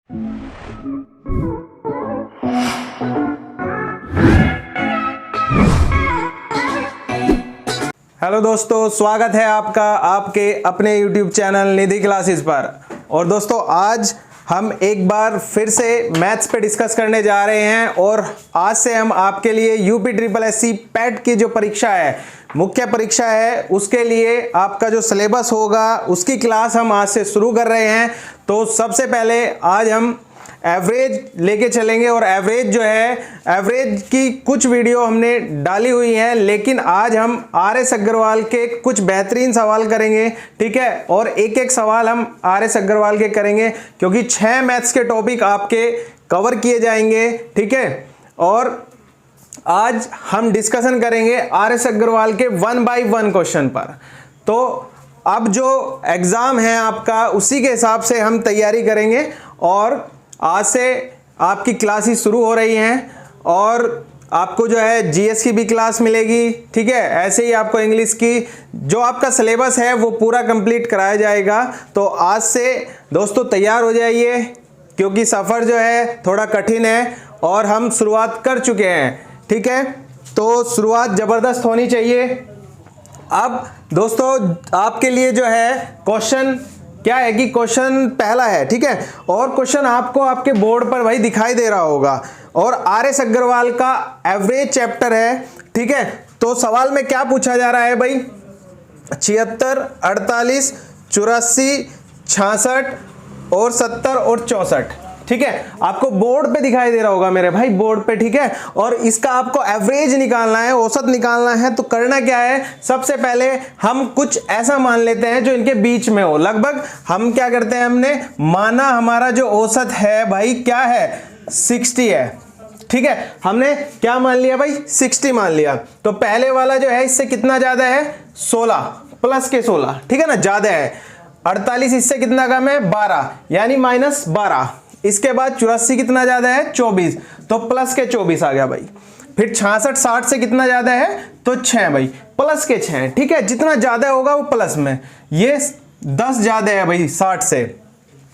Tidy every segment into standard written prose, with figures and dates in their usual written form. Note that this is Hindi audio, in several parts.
हेलो दोस्तों, स्वागत है आपका आपके अपने YouTube चैनल निधि क्लासेस पर। और दोस्तों, आज हम एक बार फिर से मैथ्स पे डिस्कस करने जा रहे हैं और आज से हम आपके लिए UPSSC पैट की जो परीक्षा है, मुख्य परीक्षा है, उसके लिए आपका जो सिलेबस होगा उसकी क्लास हम आज से शुरू कर रहे हैं। तो सबसे पहले आज हम एवरेज लेके चलेंगे और एवरेज जो है, एवरेज की कुछ वीडियो हमने डाली हुई है, लेकिन आज हम RS अग्रवाल के कुछ बेहतरीन सवाल करेंगे, ठीक है। और एक एक सवाल हम RS अग्रवाल के करेंगे क्योंकि 6 मैथ्स के टॉपिक आपके कवर किए जाएंगे, ठीक है। और आज हम डिस्कशन करेंगे RS अग्रवाल के 1 by 1 क्वेश्चन पर। तो अब जो एग्जाम है आपका, उसी के हिसाब से हम तैयारी करेंगे और आज से आपकी क्लासेस शुरू हो रही हैं और आपको जो है जीएस की भी क्लास मिलेगी, ठीक है। ऐसे ही आपको इंग्लिश की जो आपका सिलेबस है वो पूरा कंप्लीट कराया जाएगा। तो आज से दोस्तों तैयार हो जाइए क्योंकि सफ़र जो है थोड़ा कठिन है और हम शुरुआत कर चुके हैं, ठीक है। तो शुरुआत ज़बरदस्त होनी चाहिए। अब दोस्तों आपके लिए जो है क्वेश्चन क्या है कि क्वेश्चन पहला है, ठीक है। और क्वेश्चन आपको आपके बोर्ड पर भाई दिखाई दे रहा होगा और RS अग्रवाल का एवरेज चैप्टर है, ठीक है। तो सवाल में क्या पूछा जा रहा है भाई? 76, 48, 84, 66 और 70 और 64, ठीक है। आपको बोर्ड पे दिखाई दे रहा होगा मेरे भाई, बोर्ड पे, ठीक है। और इसका आपको एवरेज निकालना है, औसत निकालना है। तो करना क्या है, सबसे पहले हम कुछ ऐसा मान लेते हैं जो इनके बीच में हो। लगभग हम क्या करते हैं, हमने माना हमारा जो औसत है भाई क्या है, 60 है, ठीक है। हमने क्या मान लिया भाई, 60 मान लिया। तो पहले वाला जो है इससे कितना ज्यादा है, 16 प्लस के 16, ठीक है ना, ज्यादा है। 48 इससे कितना कम है, 12 यानी -12। इसके बाद 84 कितना ज्यादा है, 24, तो प्लस के 24 आ गया भाई। फिर 66 60 से कितना ज्यादा है, तो 6 भाई, प्लस के 6, ठीक है। जितना ज्यादा होगा वो प्लस में, ये 10 ज्यादा है भाई 60 से,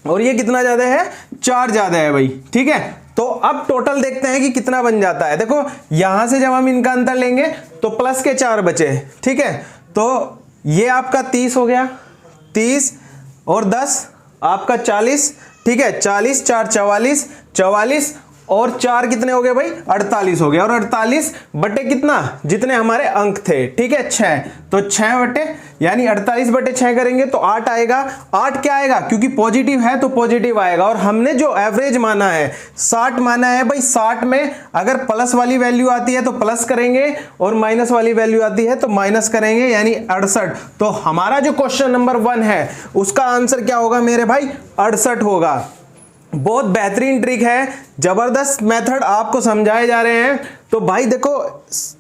और ये कितना ज्यादा है, 4 ज्यादा है भाई, ठीक है। तो अब टोटल देखते हैं कि कितना बन जाता है। देखो यहां से जब हम इनका अंतर लेंगे तो प्लस के 4 बचे, ठीक है। तो ये आपका 30 हो गया, 30 और 10 आपका 40, ठीक है। 40 4 44, 44 और 4 कितने हो गए भाई, 48 हो गया। और 48 बटे कितना, जितने हमारे अंक थे, ठीक है, 6। तो 6 बटे यानी 48 बटे 6 करेंगे तो 8 आएगा। 8 क्या आएगा, क्योंकि पॉजिटिव है तो पॉजिटिव आएगा। और हमने जो एवरेज माना है 60 माना है भाई, 60 में अगर प्लस वाली वैल्यू आती है तो प्लस करेंगे और माइनस वाली वैल्यू आती है तो माइनस करेंगे, यानी 68। तो हमारा जो क्वेश्चन नंबर 1 है उसका आंसर क्या होगा मेरे भाई, 68 होगा। बहुत बेहतरीन ट्रिक है, जबरदस्त मेथड आपको समझाए जा रहे हैं। तो भाई देखो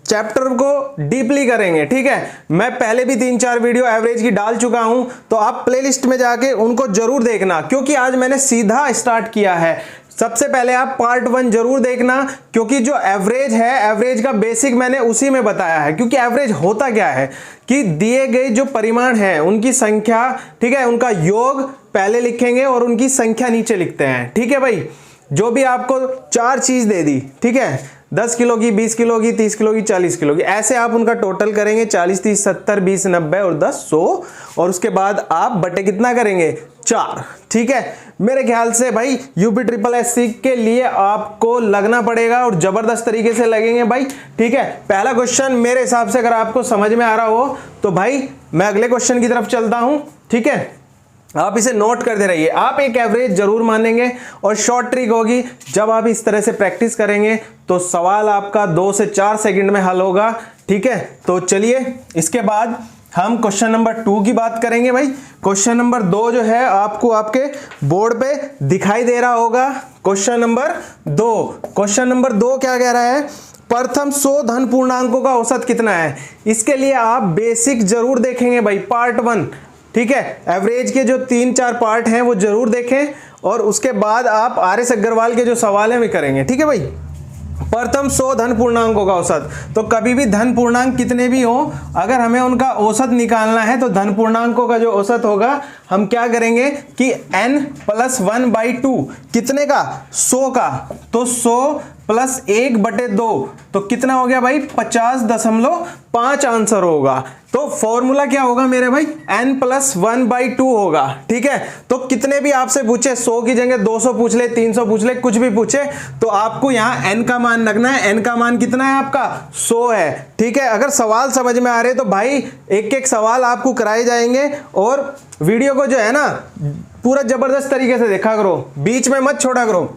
चैप्टर को डीपली करेंगे, ठीक है। मैं पहले भी 3-4 वीडियो एवरेज की डाल चुका हूं, तो आप प्लेलिस्ट में जाके उनको जरूर देखना, क्योंकि आज मैंने सीधा स्टार्ट किया है। सबसे पहले आप पार्ट 1 जरूर देखना, क्योंकि जो एवरेज है, एवरेज का बेसिक मैंने उसी में बताया है। क्योंकि एवरेज होता क्या है कि दिए गए जो परिमाण हैं उनकी संख्या, ठीक है, उनका योग पहले लिखेंगे और उनकी संख्या नीचे लिखते हैं, ठीक है भाई। जो भी आपको 4 चीज दे दी, ठीक है, 10 किलो की, 20 किलो की, 30 किलो की, 40 किलो की, ऐसे आप उनका टोटल करेंगे, 40 30 70 20 90 और 10 100, और उसके बाद आप बटे कितना करेंगे, 4, ठीक है। मेरे ख्याल से भाई UPSSC के लिए आपको लगना पड़ेगा और जबरदस्त तरीके से लगेंगे भाई, ठीक है। पहला क्वेश्चन मेरे हिसाब से अगर आपको समझ में आ रहा हो तो भाई मैं अगले क्वेश्चन की तरफ चलता हूं, ठीक है। आप इसे नोट करते रहिए। आप एक एवरेज जरूर मानेंगे और शॉर्ट ट्रिक होगी, जब आप इस तरह से प्रैक्टिस करेंगे तो सवाल आपका 2 से 4 सेकंड में हल होगा, ठीक है। तो चलिए इसके बाद हम क्वेश्चन नंबर 2 की बात करेंगे भाई। क्वेश्चन नंबर 2 जो है आपको आपके बोर्ड पे दिखाई दे रहा होगा। क्वेश्चन नंबर 2 क्या कह रहा है, प्रथम 100 धन पूर्णांकों का औसत कितना है। इसके लिए आप बेसिक जरूर देखेंगे भाई, पार्ट 1, ठीक है। एवरेज के जो 3-4 पार्ट हैं वो जरूर देखें और उसके बाद आप RS अग्रवाल के जो सवाल हैं वे करेंगे, ठीक है भाई। प्रथम 100 धन पूर्णांकों का औसत। तो कभी भी धन पूर्णांक कितने भी हो, अगर हमें उनका औसत निकालना है तो धन पूर्णांकों का जो औसत होगा हम क्या करेंगे कि n + 1/2 कितने का, 100 का, तो 100 + 1/2 तो कितना हो गया भाई, 50.5 आंसर होगा। तो फॉर्मूला क्या होगा मेरे भाई, n + 1/2 होगा। ठीक है, तो कितने भी आपसे पूछे, 100 की जगह 200 पूछ ले, 300 पूछ ले, कुछ भी पूछे, तो आपको यहाँ n का मान रखना है। n का मान कितना है आपका, 100 है। ठीक है, अगर सवाल समझ में आ रहे तो भाई एक एक सवाल आपको कराए जाएंगे, और वीडियो को जो है ना पूरा जबरदस्त तरीके से देखा करो, बीच में मत छोड़ा करो।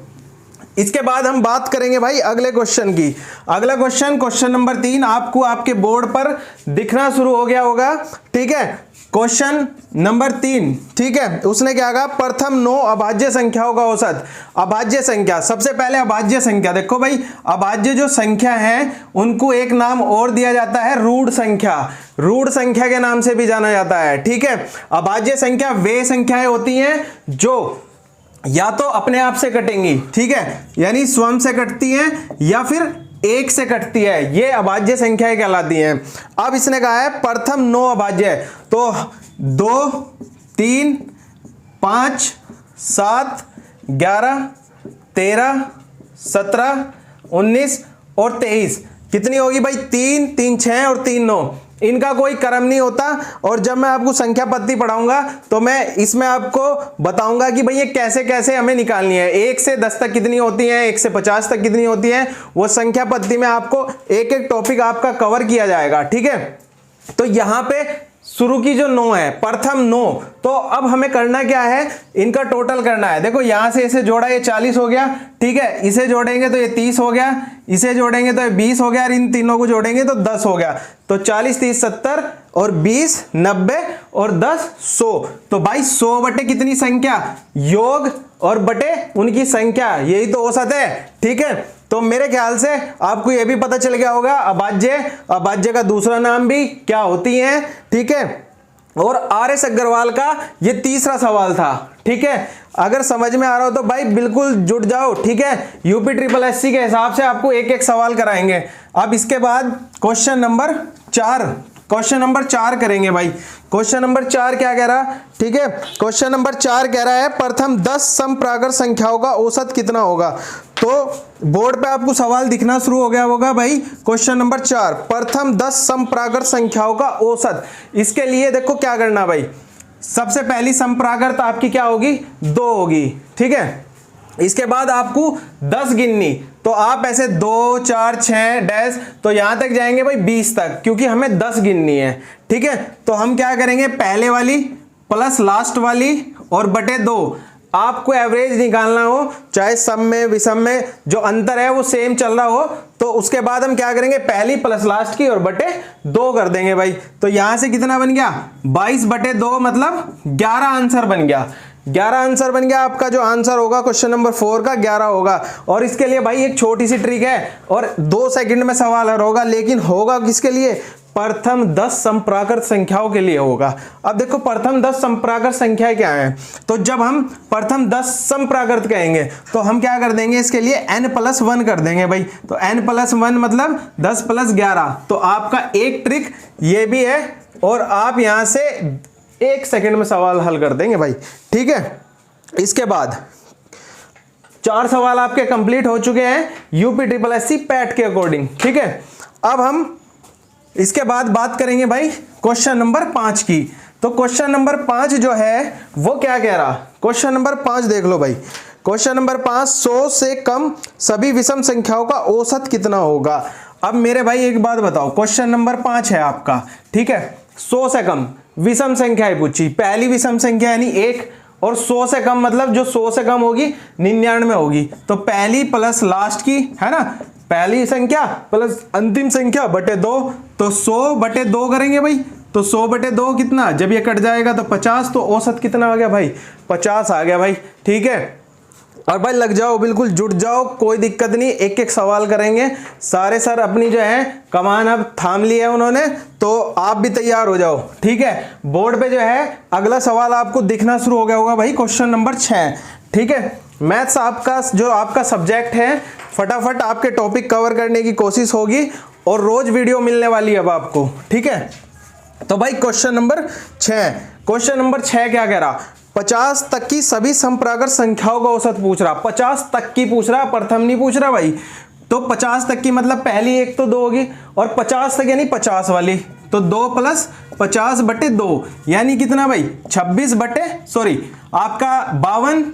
इसके बाद हम बात करेंगे भाई अगले क्वेश्चन की। अगला क्वेश्चन नंबर 3 आपको आपके बोर्ड पर दिखना शुरू हो गया होगा। ठीक है, क्वेश्चन नंबर 3, ठीक है, उसने क्या कहा, प्रथम 9 अभाज्य संख्याओं का औसत। अभाज्य संख्या, सबसे पहले अभाज्य संख्या देखो भाई, अभाज्य जो संख्या है उनको एक नाम और दिया जाता है रूढ़ संख्या। रूढ़ संख्या के नाम से भी जाना जाता है। ठीक है, अभाज्य संख्या वे संख्याएं होती हैं जो या तो अपने आप से कटेंगी, ठीक है, यानी स्वयं से कटती हैं, या फिर एक से कटती है, ये अभाज्य संख्याएं कहलाती हैं। अब इसने कहा है प्रथम 9 अभाज्य, तो 2, 3, 5, 7, 11, 13, 17, 19 और 23 कितनी होगी भाई, 3, 3, 6 और 3, 9। इनका कोई क्रम नहीं होता, और जब मैं आपको संख्या पद्धति पढ़ाऊंगा तो मैं इसमें आपको बताऊंगा कि भाई ये कैसे कैसे हमें निकालनी है। 1 से 10 तक कितनी होती है, 1 से 50 तक कितनी होती है, वो संख्या पद्धति में आपको एक एक टॉपिक आपका कवर किया जाएगा। ठीक है, तो यहां पे शुरू की जो 9 है, प्रथम 9, तो अब हमें करना क्या है, इनका टोटल करना है। देखो यहां से इसे जोड़ा, ये 40 हो गया। ठीक है, इसे जोड़ेंगे तो ये 30 हो गया, इसे जोड़ेंगे तो ये 20 हो गया, और इन तीनों को जोड़ेंगे तो 10 हो गया। तो 40, 30, 70 और 20, 90 और 10, 100। तो भाई 100 बटे कितनी संख्या, योग और बटे उनकी संख्या, यही तो औसत है। ठीक है, तो मेरे ख्याल से आपको यह भी पता चल गया होगा अभाज्य का दूसरा नाम भी क्या होती है। ठीक है, और RS अग्रवाल का ये तीसरा सवाल था। ठीक है, अगर समझ में आ रहा हो तो भाई बिल्कुल जुट जाओ। ठीक है, UPSSC के हिसाब से आपको एक एक सवाल कराएंगे। अब इसके बाद क्वेश्चन नंबर 4 करेंगे भाई। क्वेश्चन नंबर 4 क्या कह रहा, ठीक है, क्वेश्चन नंबर 4 कह रहा है प्रथम 10 समप्राकृत संख्याओं का औसत कितना होगा। तो बोर्ड पे आपको सवाल दिखना शुरू हो गया होगा भाई। क्वेश्चन नंबर 4, प्रथम 10 समप्राकृत संख्याओं का औसत। इसके लिए देखो क्या करना भाई, सबसे पहली समप्राकृत आपकी क्या होगी, 2 होगी। ठीक है, इसके बाद आपको 10 गिननी, तो आप ऐसे 2, 4, 6 डैश, तो यहां तक जाएंगे भाई 20 तक, क्योंकि हमें 10 गिननी है। ठीक है, तो हम क्या करेंगे, पहले वाली प्लस लास्ट वाली और बटे 2। आपको एवरेज निकालना हो, चाहे सम में विषम में जो अंतर है वो सेम चल रहा हो, तो उसके बाद हम क्या करेंगे, पहली प्लस लास्ट की और बटे 2 कर देंगे भाई। तो यहां से कितना बन गया, 22/2 मतलब 11 आंसर बन गया। 11 आंसर बन गया आपका। जो आंसर होगा क्वेश्चन नंबर 4 का 11 होगा। और इसके लिए भाई एक छोटी सी ट्रिक है, और 2 सेकंड में सवाल हल होगा, लेकिन होगा किसके लिए, प्रथम 10 समप्राकृत संख्याओं के लिए होगा। अब देखो प्रथम 10 समप्राकृत संख्याएं क्या हैं, तो जब हम प्रथम 10 समप्राकृत कहेंगे तो हम क्या कर देंगे, इसके लिए n+1 कर देंगे भाई। तो n+1 मतलब 10 + 11। तो आपका एक ट्रिक ये भी है, और आप यहां से 1 सेकंड में सवाल हल कर देंगे भाई। ठीक है, इसके बाद 4 सवाल आपके कंप्लीट हो चुके हैं UPSSC पैट के अकॉर्डिंग। ठीक है, अब हम इसके बाद बात करेंगे भाई क्वेश्चन नंबर 5 की। तो क्वेश्चन नंबर 5 जो है वो क्या कह रहा, क्वेश्चन नंबर 5 देख लो भाई। क्वेश्चन नंबर 5, 100 से कम सभी विषम संख्याओं का औसत कितना होगा। अब मेरे भाई एक बात बताओ, क्वेश्चन नंबर 5 है आपका, ठीक है, 100 से कम विषम संख्याएं पूछी। पहली विषम संख्या यानी 1, और 100 से कम मतलब जो 100 से कम होगी 99 होगी। तो पहली प्लस लास्ट की है ना, पहली संख्या प्लस अंतिम संख्या बटे 2, तो 100/2 करेंगे भाई। तो 100/2 कितना, जब ये कट जाएगा तो 50, तो औसत कितना आ गया भाई, 50 आ गया भाई। ठीक है, और भाई लग जाओ, बिल्कुल जुट जाओ, कोई दिक्कत नहीं, एक एक सवाल करेंगे सारे। सर अपनी जो है कमान अब थाम ली है उन्होंने, तो आप भी तैयार हो जाओ। ठीक है, बोर्ड पे जो है अगला सवाल आपको दिखना शुरू हो गया होगा भाई, क्वेश्चन नंबर 6। ठीक है, मैथ्स आपका जो आपका सब्जेक्ट है फटाफट आपके टॉपिक कवर करने की कोशिश होगी और रोज वीडियो मिलने वाली है अब आपको, ठीक है। तो भाई क्वेश्चन नंबर 6, क्वेश्चन नंबर 6 क्या कह रहा, 50 तक की सभी समप्राकृत संख्याओं का औसत पूछ रहा। 50 तक की पूछ रहा, प्रथम नहीं पूछ रहा भाई। तो 50 तक की मतलब पहली एक तो 2 होगी, और 50 तक यानी 50 वाली, तो 2 + 50/2 यानी कितना भाई, 26 बटे सॉरी आपका 52,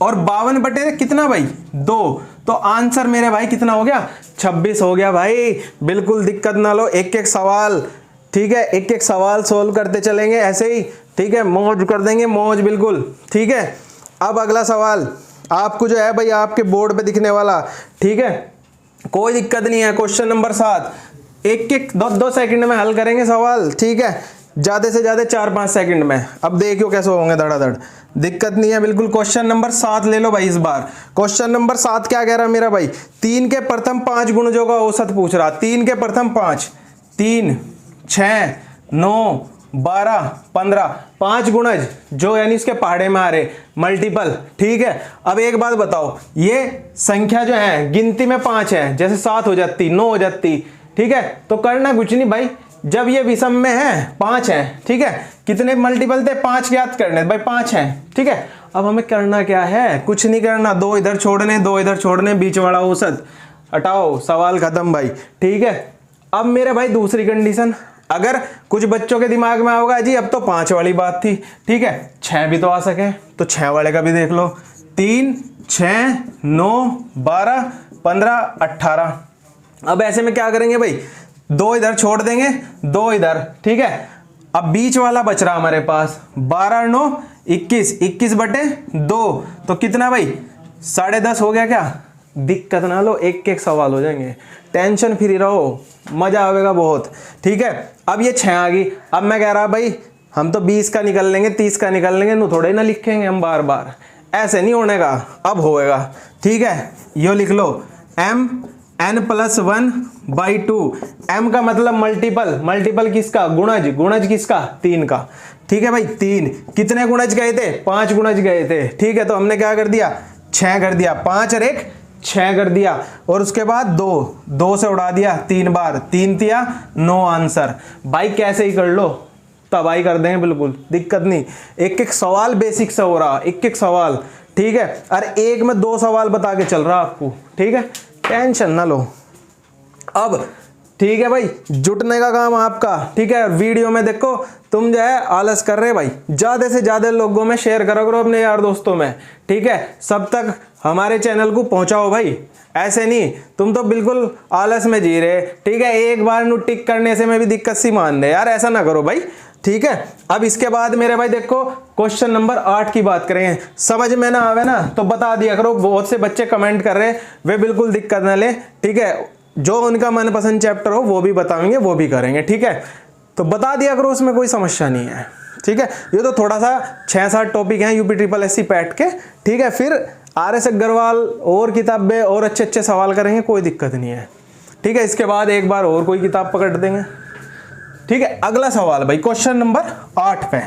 और 52 बटे कितना भाई 2, तो आंसर मेरे भाई कितना हो गया, 26 हो गया भाई। बिल्कुल दिक्कत ना लो, एक एक सवाल, ठीक है, एक एक सवाल सोल्व करते चलेंगे ऐसे ही, ठीक है, मौज कर देंगे, मौज बिल्कुल, ठीक है। अब अगला सवाल आपको जो है भाई आपके बोर्ड पे दिखने वाला, ठीक है, कोई दिक्कत नहीं है। क्वेश्चन नंबर 7, एक एक 2 सेकंड में हल करेंगे सवाल, ठीक है, ज्यादा से ज्यादा 4-5 सेकंड में। अब देखियो कैसे होंगे धड़ाधड़, दिक्कत नहीं है बिल्कुल। क्वेश्चन नंबर 7 ले लो भाई इस बार। क्वेश्चन नंबर 7 क्या कह रहा है मेरा भाई, 3 के प्रथम 5 गुणजों का औसत पूछ रहा। 3 के प्रथम 5, 3, 6, 9, 12, 15, 5 गुणज जो यानी इसके पहाड़े में आ रहे, मल्टीपल, ठीक है। अब एक बात बताओ, ये संख्या जो है गिनती में 5 है, जैसे 7 हो जाती, 9 हो जाती, ठीक है, तो करना कुछ नहीं भाई, जब ये विषम में है 5 है, ठीक है, कितने मल्टीपल थे 5 याद करने भाई, 5 है, ठीक है। अब हमें करना क्या है, कुछ नहीं करना, 2 इधर छोड़ने, 2 इधर छोड़ने, बीच वाला औसत हटाओ, सवाल खत्म भाई, ठीक है। अब मेरे भाई दूसरी कंडीशन, अगर कुछ बच्चों के दिमाग में होगा जी अब तो 5 वाली बात थी, ठीक है, 6 भी तो आ सके, तो 6 वाले का भी देख लो, 3, 6, 9, 12, 15, 18। अब ऐसे में क्या करेंगे भाई, 2 इधर छोड़ देंगे, 2 इधर, ठीक है। अब बीच वाला बच रहा हमारे पास 12, 9, 21, 21/2, तो कितना भाई 10.5 हो गया क्या। दिक्कत ना लो, एक एक सवाल हो जाएंगे, टेंशन फ्री रहो, मजा आएगा बहुत, ठीक है। अब ये 6 आ गई, अब मैं कह रहा भाई हम तो 20 का निकल लेंगे, 30 का निकल लेंगे, नु थोड़े ना लिखेंगे हम बार बार, ऐसे नहीं होने का, अब होएगा, ठीक है। यो लिख लो mn+1/2, m का मतलब मल्टीपल, मल्टीपल किसका, गुणज, गुणज किसका 3 का, ठीक है भाई। 3 कितने गुणज गए थे, 5 गुणज गए थे, ठीक है, तो हमने क्या कर दिया 6 कर दिया, 5 और 1 6 कर दिया, और उसके बाद 2 से उड़ा दिया 3 बार, 3 तिया 9 आंसर। भाई कैसे ही कर लो, तबाही कर देंगे बिल्कुल, दिक्कत नहीं, एक एक सवाल बेसिक से हो रहा, एक एक सवाल, ठीक है। अरे एक में 2 सवाल बता के चल रहा आपको, ठीक है, टेंशन ना लो। अब ठीक है भाई, जुटने का काम आपका, ठीक है। वीडियो में देखो तुम जो है आलस कर रहे भाई, ज्यादा से ज्यादा लोगों में शेयर करो करो अपने यार दोस्तों में, ठीक है, सब तक हमारे चैनल को पहुंचाओ भाई। ऐसे नहीं, तुम तो बिल्कुल आलस में जी रहे, ठीक है, एक बार नु टिक करने से मैं भी दिक्कत सी मान रहे यार, ऐसा ना करो भाई, ठीक है। अब इसके बाद मेरे भाई देखो क्वेश्चन नंबर 8 की बात करें, समझ में ना आवे ना तो बता दिया करो, बहुत से बच्चे कमेंट कर रहे, वे बिल्कुल दिक्कत ना ले, ठीक है, जो उनका मनपसंद चैप्टर हो वो भी बताएंगे, वो भी करेंगे, ठीक है, तो बता दिया करो, उसमें कोई समस्या नहीं है, ठीक है। ये तो थोड़ा सा 6-7 टॉपिक हैं UPSSC पैट के, ठीक है, फिर RS अग्रवाल और किताबें और अच्छे अच्छे सवाल करेंगे, कोई दिक्कत नहीं है, ठीक है। इसके बाद एक बार और कोई किताब पकड़ देंगे, ठीक है। अगला सवाल भाई क्वेश्चन नंबर 8 पे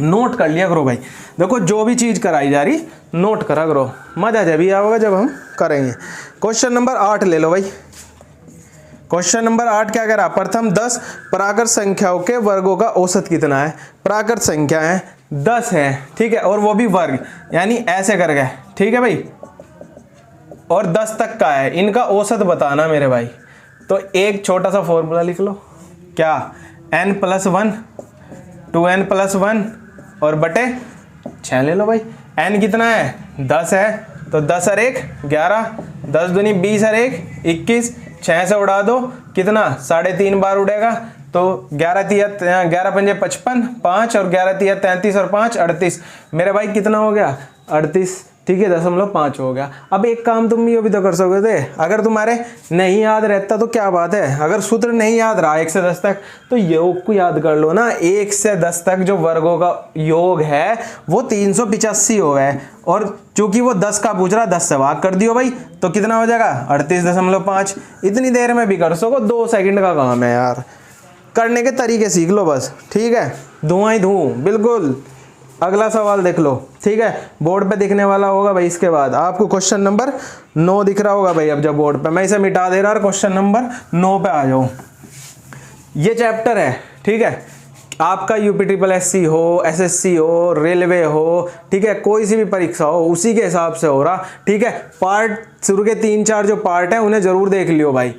नोट कर लिया करो भाई, देखो जो भी चीज कराई जा रही नोट करा करो, मजा जब भी आएगा जब हम करेंगे। क्वेश्चन नंबर 8 ले लो भाई। क्वेश्चन नंबर 8 क्या कह रहा, प्रथम 10 प्राकृत संख्याओं के वर्गों का औसत कितना है। प्राकृत संख्या है 10 है, ठीक है, और वो भी वर्ग, यानी ऐसे कर गए, ठीक है भाई, और 10 तक का है, इनका औसत बताना मेरे भाई। तो एक छोटा सा फॉर्मूला लिख लो, क्या, n+1 2n+1 और बटे 6 ले लो भाई। n कितना है 10 है, तो 10 और 1 11, 10 दूनी 20 और 1 21, 6 से उड़ा दो कितना 3.5 बार उड़ेगा, तो 11 पंजे 55, 5 और 11 तिया 33 और 5 38, मेरे भाई कितना हो गया 38, ठीक है, 0.5 हो गया। अब एक काम तुम भी अभी तो कर सकते थे, अगर तुम्हारे नहीं याद रहता तो क्या बात है, अगर सूत्र नहीं याद रहा 1 से 10 तक तो योग को याद कर लो ना। 1 से 10 तक जो वर्गों का योग है वो 385 हो गए, और चूंकि वो 10 का पूछ रहा 10 से भाग कर दियो भाई, तो कितना हो जाएगा 38.5। इतनी देर में भी कर सको, 2 सेकंड का काम है यार, करने के तरीके सीख लो बस, ठीक है, धुआं ही धुआं बिल्कुल, अगला सवाल देख लो, ठीक है, बोर्ड पे दिखने वाला होगा भाई। इसके बाद आपको क्वेश्चन नंबर 9 दिख रहा होगा भाई। अब जब बोर्ड पे, मैं इसे मिटा दे रहा, और क्वेश्चन नंबर 9 पे आ जाओ। ये चैप्टर है, ठीक है, आपका UPSSC हो, SSC हो, रेलवे हो, ठीक है, कोई सी भी परीक्षा हो, उसी के हिसाब से हो रहा, ठीक है। पार्ट शुरू के 3-4 जो पार्ट है उन्हें जरूर देख लियो भाई।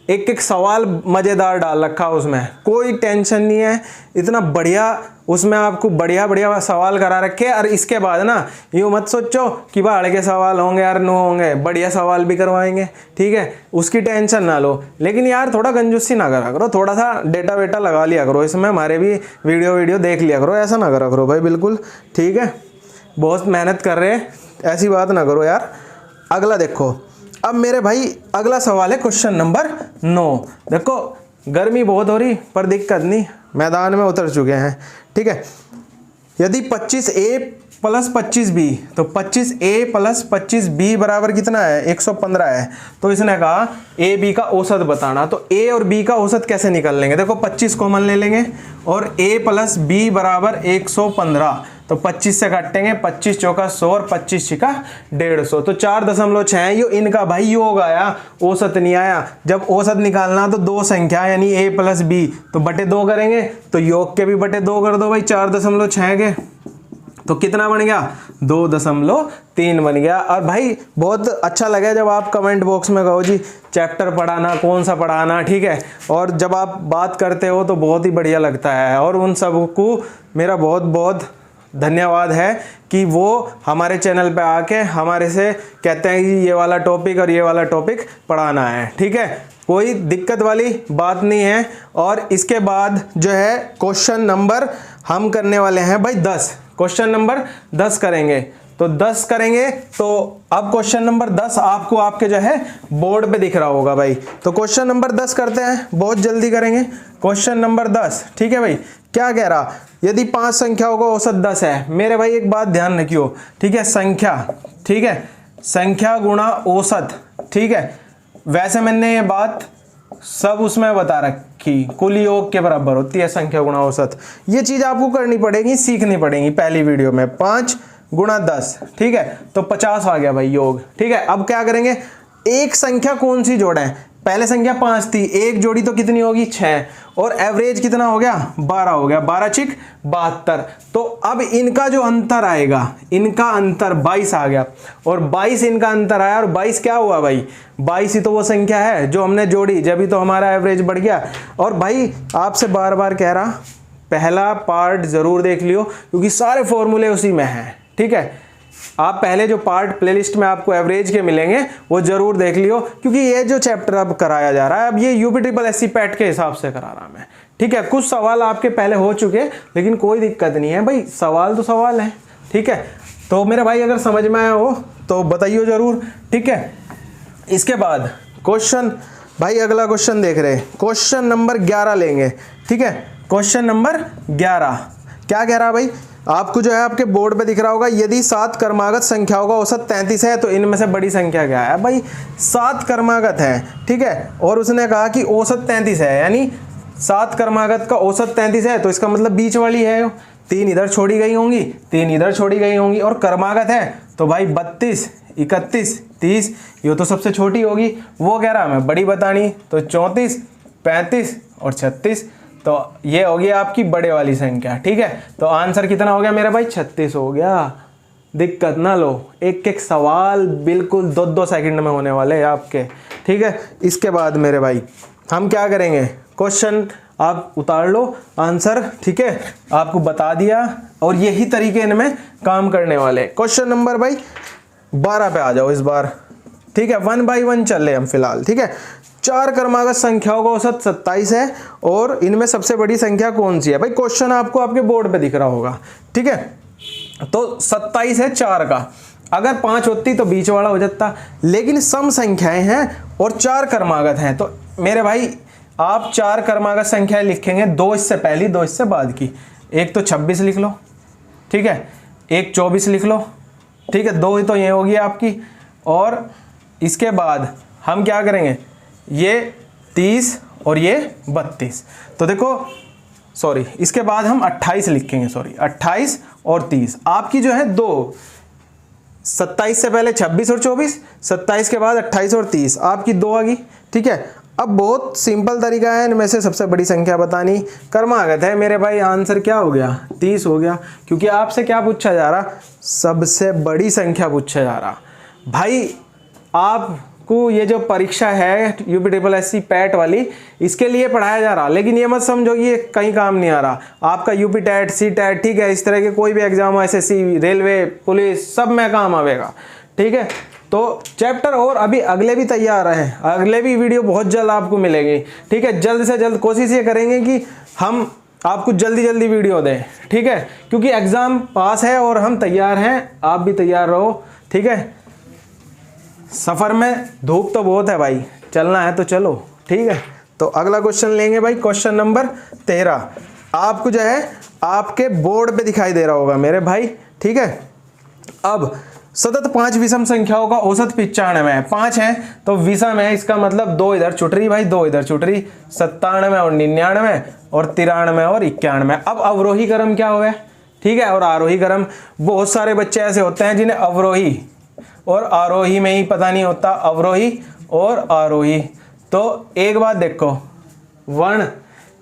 एक एक सवाल मजेदार डाल रखा उसमें, कोई टेंशन नहीं है, इतना बढ़िया उसमें आपको बढ़िया बढ़िया सवाल करा रखे। और इसके बाद ना यूँ मत सोचो कि भाड़ के सवाल होंगे यार, नो होंगे, बढ़िया सवाल भी करवाएंगे, ठीक है, उसकी टेंशन ना लो। लेकिन यार थोड़ा कंजूसी ना करा करो, थोड़ा सा डेटा वेटा लगा लिया करो इसमें, हमारे भी वीडियो देख लिया करो, ऐसा ना करा करो भाई, बिल्कुल, ठीक है। बहुत मेहनत कर रहे हैं, ऐसी बात ना करो यार। अगला देखो, अब मेरे भाई अगला सवाल है क्वेश्चन नंबर 9। देखो गर्मी बहुत हो रही पर दिक्कत नहीं, मैदान में उतर चुके हैं, ठीक है। यदि 25A + 25B, तो 25A + 25B बराबर कितना है, 115 है। तो इसने कहा A B का औसत बताना। तो A और B का औसत कैसे निकाल लेंगे, देखो 25 कॉमन ले लेंगे और A + B बराबर 115, तो 25 से काटेंगे, 25 चौका 100 और 25 छिका 150, तो 4.6 है। यो इनका भाई योग आया, औसत नहीं आया। जब औसत निकालना तो दो संख्या यानी A + B, तो बटे 2 करेंगे, तो योग के भी बटे 2 कर दो भाई 4.6 के, तो कितना बन गया, 2.3 बन गया। और भाई बहुत अच्छा लगा जब आप कमेंट बॉक्स में कहो जी चैप्टर पढ़ाना, कौन सा पढ़ाना, ठीक है, और जब आप बात करते हो तो बहुत ही बढ़िया लगता है। और उन सबको मेरा बहुत बहुत धन्यवाद है कि वो हमारे चैनल पे आके हमारे से कहते हैं कि ये वाला टॉपिक और ये वाला टॉपिक पढ़ाना है, ठीक है, कोई दिक्कत वाली बात नहीं है। और इसके बाद जो है क्वेश्चन नंबर हम करने वाले हैं भाई 10, क्वेश्चन नंबर 10 करेंगे। तो 10 करेंगे, तो अब क्वेश्चन नंबर 10 आपको आपके जो है बोर्ड पे दिख रहा होगा भाई। तो क्वेश्चन नंबर 10 करते हैं, बहुत जल्दी करेंगे। क्वेश्चन नंबर 10, ठीक है भाई, क्या कह रहा, यदि 5 संख्याओं का औसत 10 है। मेरे भाई एक बात ध्यान रखियो, ठीक है, संख्या, ठीक है, संख्या गुणा औसत, ठीक है। वैसे मैंने ये बात सब उसमें बता रखी, कुल योग के बराबर होती है संख्या गुणा औसत। ये चीज आपको करनी पड़ेगी, सीखनी पड़ेगी पहली वीडियो में। 5 × 10, ठीक है, तो 50 आ गया भाई योग, ठीक है। अब क्या करेंगे, एक संख्या कौन सी जोड़ें, पहले संख्या 5 थी, एक जोड़ी तो कितनी होगी 6, और एवरेज कितना हो गया 12 हो गया, 12 छिक 72। तो अब इनका जो अंतर आएगा, इनका अंतर 22 आ गया, और 22 इनका अंतर आया, और 22 क्या हुआ भाई, 22 ही तो वो संख्या है जो हमने जोड़ी, जब ही तो हमारा एवरेज बढ़ गया। और भाई आपसे बार बार कह रहा, पहला पार्ट जरूर देख लियो क्योंकि सारे फॉर्मूले उसी में हैं, ठीक है। आप पहले जो पार्ट प्लेलिस्ट में आपको एवरेज के मिलेंगे वो जरूर देख लियो, क्योंकि ये जो चैप्टर अब कराया जा रहा है, अब ये UPSSC पैट के हिसाब से करा रहा मैं, ठीक है। कुछ सवाल आपके पहले हो चुके, लेकिन कोई दिक्कत नहीं है भाई, सवाल तो सवाल है, ठीक है। तो मेरे भाई अगर समझ में आया हो तो बताइए जरूर, ठीक है। इसके बाद क्वेश्चन भाई अगला क्वेश्चन देख रहे हैं, क्वेश्चन नंबर 11 लेंगे, ठीक है। क्वेश्चन नंबर 11 क्या कह रहा भाई, आपको जो है आपके बोर्ड पे दिख रहा होगा, यदि 7 क्रमागत संख्याओं का औसत 33 है तो इनमें से बड़ी संख्या क्या है। भाई 7 क्रमागत है, ठीक है, और उसने कहा कि औसत 33 है, यानी 7 क्रमागत का औसत 33 है, तो इसका मतलब बीच वाली है, 3 इधर छोड़ी गई होंगी, 3 इधर छोड़ी गई होंगी, और क्रमागत है तो भाई 32, 31, 30, ये तो सबसे छोटी होगी। वो कह रहा हमें बड़ी बतानी, तो 34, 35 और 36, तो ये होगी आपकी बड़े वाली संख्या, ठीक है। तो आंसर कितना हो गया मेरा भाई, 36 हो गया। दिक्कत ना लो, एक एक सवाल बिल्कुल 2-2 सेकंड में होने वाले हैं आपके, ठीक है। इसके बाद मेरे भाई हम क्या करेंगे, क्वेश्चन आप उतार लो आंसर, ठीक है, आपको बता दिया, और यही तरीके इनमें काम करने वाले। क्वेश्चन नंबर भाई 12 पे आ जाओ इस बार, ठीक है, 1 बाय 1 चल रहे हम फिलहाल, ठीक है। 4 क्रमागत संख्याओं का औसत 27 है, और इनमें सबसे बड़ी संख्या कौन सी है। भाई क्वेश्चन आपको आपके बोर्ड पे दिख रहा होगा, ठीक है। तो 27 है 4 का, अगर 5 होती तो बीच वाला हो जाता, लेकिन सम संख्याएं हैं और 4 क्रमागत हैं, तो मेरे भाई आप 4 क्रमागत संख्याएं लिखेंगे, 2 इससे पहली 2 इससे बाद की। एक तो 26 लिख लो, ठीक है, एक 24 लिख लो, ठीक है, 2 ही तो ये होगी आपकी। और इसके बाद हम क्या करेंगे, ये 30 और ये 32। तो देखो सॉरी इसके बाद हम 28 लिखेंगे, सॉरी 28 और 30। आपकी जो है 2, 27 से पहले 26 और 24, 27 के बाद 28 और 30, आपकी 2 आ गई। ठीक है, अब बहुत सिंपल तरीका है इनमें से सबसे बड़ी संख्या बतानी। क्रमागत है मेरे भाई, आंसर क्या हो गया 30 हो गया, क्योंकि आपसे क्या पूछा जा रहा, सबसे बड़ी संख्या पूछा जा रहा। भाई आपको ये जो परीक्षा है UPSSC पैट वाली, इसके लिए पढ़ाया जा रहा, लेकिन ये मत समझो कि ये कहीं काम नहीं आ रहा। आपका UP टैट, सी टैट, ठीक है, इस तरह के कोई भी एग्जाम, SSC, रेलवे, पुलिस, सब में काम आवेगा। ठीक है, तो चैप्टर और अभी अगले भी तैयार हैं, अगले भी वीडियो बहुत जल्द आपको मिलेंगे। ठीक है, जल्द से जल्द कोशिश ये करेंगे कि हम आपको जल्दी जल्दी वीडियो दें। ठीक है, क्योंकि एग्जाम पास है और हम तैयार हैं, आप भी तैयार रहो। ठीक है, सफर में धूप तो बहुत है भाई, चलना है तो चलो। ठीक है, तो अगला क्वेश्चन लेंगे भाई, क्वेश्चन नंबर 13। आपको जो है आपके बोर्ड पे दिखाई दे रहा होगा मेरे भाई। ठीक है, अब सतत 5 विषम संख्याओं का औसत 95 है। 5 है तो विषम है, इसका मतलब 2 इधर छुट रही भाई, 2 इधर छुट रही, 97 और 99 और 93 और 91। अब अवरोही क्रम क्या हुआ है? ठीक है, और आरोही क्रम। बहुत सारे बच्चे ऐसे होते हैं जिन्हें अवरोही और आरोही में ही पता नहीं होता, अवरोही और आरोही। तो एक बात देखो, वर्ण,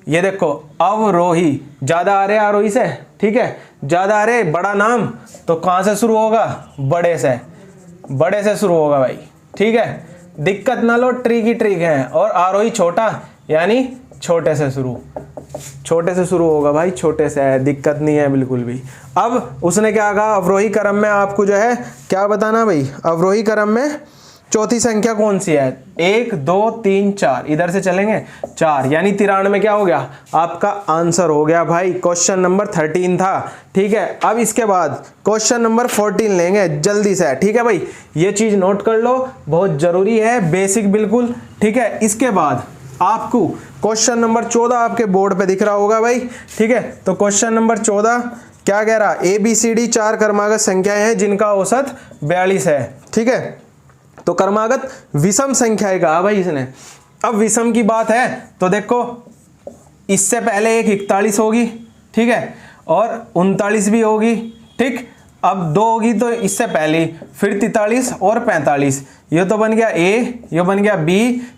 ये देखो अवरोही ज्यादा आ रहे आरोही से। ठीक है, ज्यादा आ रहे, बड़ा नाम तो कहां से शुरू होगा? बड़े से, बड़े से शुरू होगा भाई। ठीक है, दिक्कत ना लो, ट्रिक ही ट्रिक है। और आरोही छोटा यानी छोटे से शुरू, छोटे से शुरू होगा भाई, छोटे से है, दिक्कत नहीं है बिल्कुल भी। अब उसने क्या कहा, अवरोही क्रम में आपको जो है क्या बताना भाई, अवरोही क्रम में चौथी संख्या कौन सी है? 1 2 3 4, इधर से चलेंगे 4, यानी 93 क्या हो गया? आपका आंसर हो गया भाई। क्वेश्चन नंबर 13 था। ठीक है, अब इसके बाद क्वेश्चन नंबर 14 लेंगे जल्दी से। ठीक है भाई, ये चीज नोट कर लो, बहुत जरूरी है, बेसिक बिल्कुल। ठीक है, इसके बाद आपको क्वेश्चन नंबर 14 आपके बोर्ड पे दिख रहा होगा भाई। ठीक है, तो क्वेश्चन नंबर 14 क्या कह रहा? ABCD 4 क्रमागत संख्याएं हैं जिनका औसत 42 है। ठीक है, तो क्रमागत विषम संख्याएं कहा भाई इसने। अब विषम की बात है तो देखो, इससे पहले एक 41 होगी, ठीक है, और 39 भी होगी। ठीक, अब 2 होगी तो इससे पहले, फिर 43 और 45, ये तो बन गया A, ये बन गया B,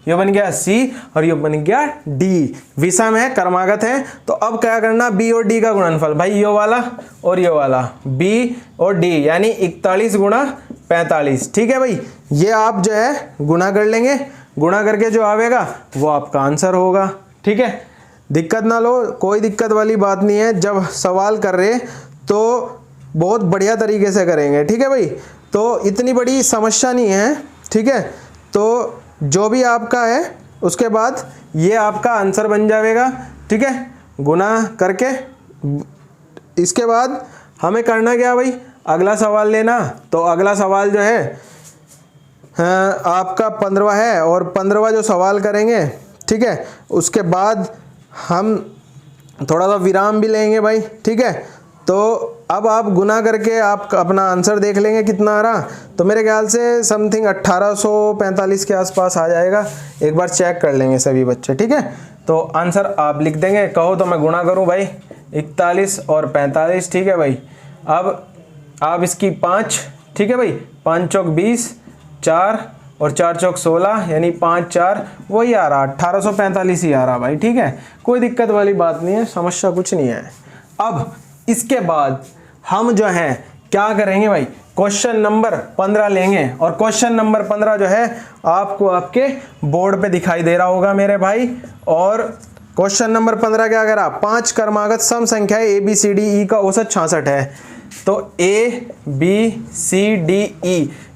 ये बन गया C और ये बन गया D। विषम है, क्रमागत है, तो अब क्या करना, B और D का गुणनफल भाई, ये वाला और ये वाला, B और D, यानी 41 गुणा 45। ठीक है भाई, ये आप जो है गुणा कर लेंगे, गुणा करके जो आवेगा वो आपका आंसर होगा। ठीक है, दिक्कत ना लो, कोई दिक्कत वाली बात नहीं है। जब सवाल कर रहे तो बहुत बढ़िया तरीके से करेंगे। ठीक है भाई, तो इतनी बड़ी समस्या नहीं है। ठीक है, तो जो भी आपका है उसके बाद ये आपका आंसर बन जाएगा। ठीक है, गुना करके इसके बाद हमें करना क्या भाई, अगला सवाल लेना। तो अगला सवाल जो है आपका 15वां है, और 15वां जो सवाल करेंगे, ठीक है, उसके बाद हम थोड़ा सा विराम भी लेंगे भाई। ठीक है, तो अब आप गुना करके आप अपना आंसर देख लेंगे कितना आ रहा। तो मेरे ख्याल से समथिंग 1845 के आसपास आ जाएगा। एक बार चेक कर लेंगे सभी बच्चे। ठीक है, तो आंसर आप लिख देंगे, कहो तो मैं गुना करूं भाई, 41 और 45। ठीक है भाई, अब आप इसकी 5, ठीक है भाई, 5 चौक 20, 4 और 4 चौक 16, यानी 5 4 वही आ रहा, 1845 ही आ रहा भाई। ठीक है, कोई दिक्कत वाली बात नहीं है, समस्या कुछ नहीं है। अब इसके बाद हम जो है क्या करेंगे भाई, क्वेश्चन नंबर 15 लेंगे, और क्वेश्चन नंबर 15 जो है आपको आपके बोर्ड पे दिखाई दे रहा होगा मेरे भाई। और क्वेश्चन नंबर 15 क्या कह रहा, 5 क्रमागत सम संख्याएं ABCDE का औसत 66 है। तो ABCDE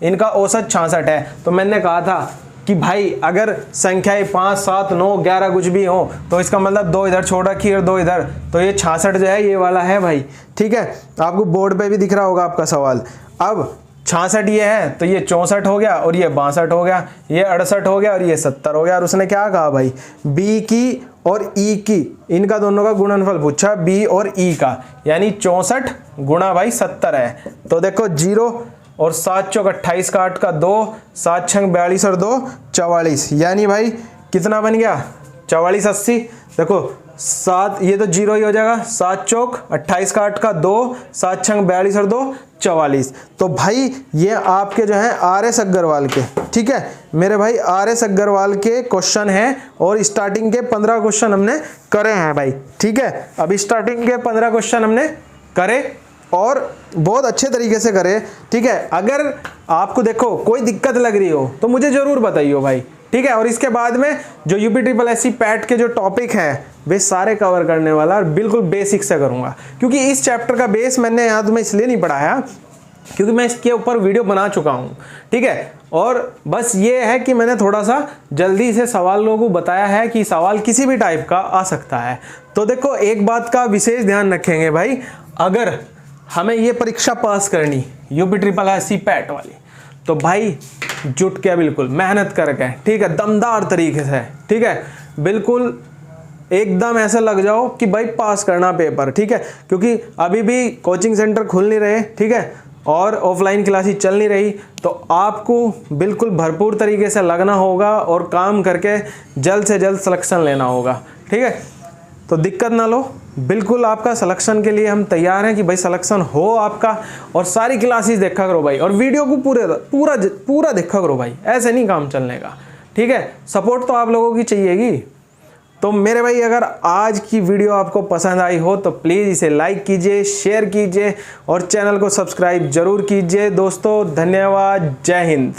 इनका औसत 66 है। तो मैंने कहा था कि भाई अगर संख्याएं 5 7 9 11 कुछ भी हो तो इसका मतलब 2 इधर छोड़ रखी और 2 इधर, तो ये 66 जो है ये वाला है भाई। ठीक है, आपको बोर्ड पे भी दिख रहा होगा आपका सवाल। अब 66 ये है तो ये 64 हो गया, और ये 62 हो गया, ये 68 हो गया, और ये 70 हो गया। और उसने क्या कहा भाई, B की और E की, इनका दोनों का गुणनफल पूछा, B और E का, यानी 64 गुणा भाई 70 है। तो देखो 0 और 7 चौक 28 का 8 का 2, 7 छंग 42 और 2 44, यानी भाई कितना बन गया, 44 80। देखो 7, ये तो जीरो ही हो जाएगा, 7 चौक 28 का 8 का 2, 7 छंग 42 और 2 44। तो भाई ये आपके जो है RS अग्रवाल के, ठीक है मेरे भाई, RS अग्रवाल के क्वेश्चन है और स्टार्टिंग के 15 क्वेश्चन हमने करे हैं भाई, ठीक है। अब स्टार्टिंग के 15 क्वेश्चन हमने करे और बहुत अच्छे तरीके से करे, ठीक है। अगर आपको देखो कोई दिक्कत लग रही हो तो मुझे जरूर बताइए भाई, ठीक है। और इसके बाद में जो UPSSC पैट के जो टॉपिक हैं वे सारे कवर करने वाला और बिल्कुल बेसिक से करूंगा, क्योंकि इस चैप्टर का बेस मैंने याद में इसलिए नहीं पढ़ाया क्योंकि मैं इसके ऊपर वीडियो बना चुका हूं, ठीक है। और बस ये है कि मैंने थोड़ा सा जल्दी से सवाल लोगों को बताया है कि सवाल किसी भी टाइप का आ सकता है। तो देखो एक बात का विशेष ध्यान रखेंगे भाई, अगर हमें ये परीक्षा पास करनी UPSSC पैट वाली, तो भाई जुट के बिल्कुल मेहनत करके, ठीक है, दमदार तरीके से, ठीक है, बिल्कुल एकदम ऐसा लग जाओ कि भाई पास करना पेपर, ठीक है। क्योंकि अभी भी कोचिंग सेंटर खुल नहीं रहे, ठीक है, और ऑफलाइन क्लासेस चल नहीं रही, तो आपको बिल्कुल भरपूर तरीके से लगना होगा और काम करके जल्द से जल्द सिलेक्शन लेना होगा, ठीक है। तो दिक्कत ना लो, बिल्कुल आपका सिलेक्शन के लिए हम तैयार हैं कि भाई सिलेक्शन हो आपका। और सारी क्लासेस देखा करो भाई, और वीडियो को पूरा देखा करो भाई, ऐसे नहीं काम चलने का, ठीक है। सपोर्ट तो आप लोगों की चाहिएगी। तो मेरे भाई अगर आज की वीडियो आपको पसंद आई हो तो प्लीज़ इसे लाइक कीजिए, शेयर कीजिए और चैनल को सब्सक्राइब जरूर कीजिए दोस्तों। धन्यवाद, जय हिंद।